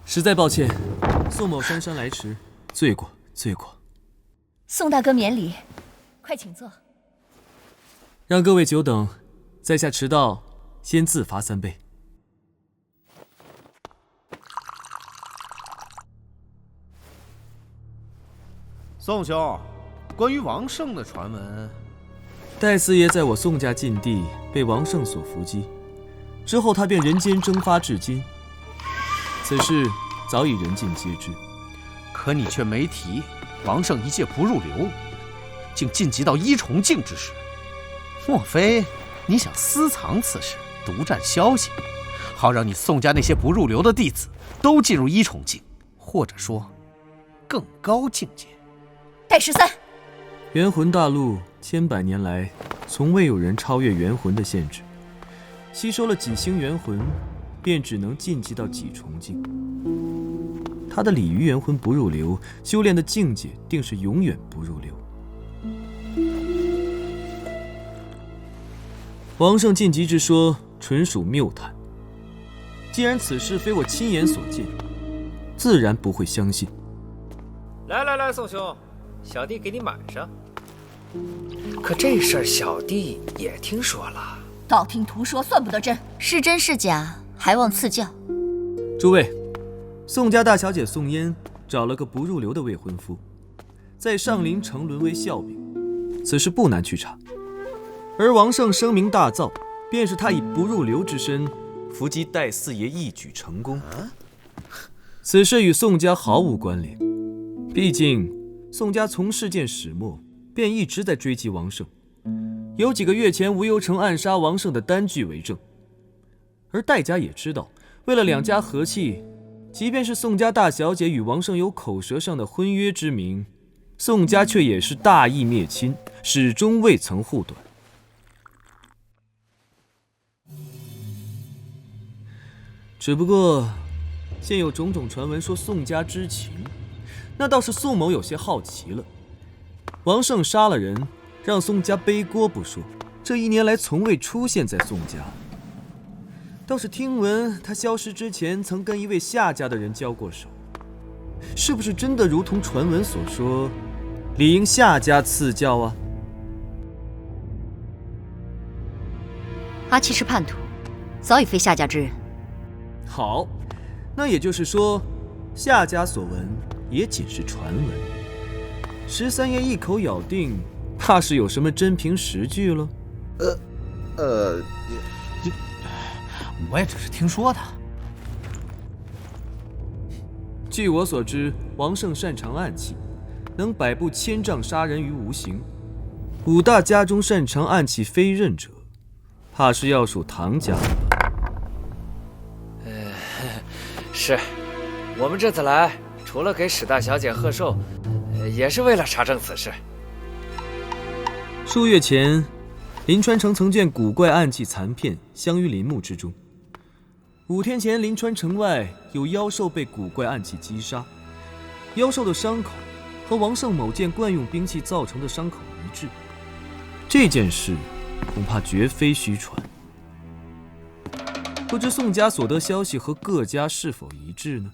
实在抱歉，宋某姗姗来迟，罪过罪过。宋大哥免礼，快请坐。让各位久等，在下迟到，先自罚3杯。宋兄，关于王胜的传闻，戴四爷在我宋家禁地被王胜所伏击，之后他便人间蒸发至今。此事早已人尽皆知，可你却没提王胜一介不入流，竟晋级到一重境之时。莫非你想私藏此事，独占消息，好让你宋家那些不入流的弟子都进入一重境，或者说更高境界？戴13，元魂大陆千百年来，从未有人超越元魂的限制。吸收了几星元魂，便只能晋级到几重境。他的鲤鱼元魂不入流，修炼的境界定是永远不入流。王胜晋级之说纯属谬谈，既然此事非我亲眼所见，自然不会相信。来，宋兄，小弟给你满上。可这事儿小弟也听说了，道听途说算不得真，是真是假还望赐教。诸位，宋家大小姐宋嫣找了个不入流的未婚夫，在上林城沦为笑柄，此事不难去查。而王胜声名大噪，便是他以不入流之身伏击戴四爷一举成功。此事与宋家毫无关联，毕竟宋家从事件始末便一直在追击王胜，有几个月前吴幽城暗杀王胜的单据为证。而戴家也知道，为了两家和气，即便是宋家大小姐与王胜有口舌上的婚约之名，宋家却也是大义灭亲，始终未曾护短。只不过现有种种传闻说宋家知情，那倒是宋某有些好奇了。王胜杀了人，让宋家背锅不说，这1年来从未出现在宋家。倒是听闻他消失之前曾跟一位夏家的人交过手，是不是真的如同传闻所说，理应夏家赐教啊？阿七是叛徒，早已非夏家之人。好，那也就是说，夏家所闻也仅是传闻。13爷一口咬定，怕是有什么真凭实据了。我也只是听说的。据我所知，王胜擅长暗器，能百步千丈杀人于无形。5大家中擅长暗器飞刃者，怕是要数唐家了吧？是，我们这次来，除了给史大小姐贺寿，也是为了查证此事。数月前，临川城曾见古怪暗器残片相于林木之中。5天前，临川城外有妖兽被古怪暗器击杀，妖兽的伤口和王胜某件惯用兵器造成的伤口一致。这件事恐怕绝非虚传。不知宋家所得消息和各家是否一致呢？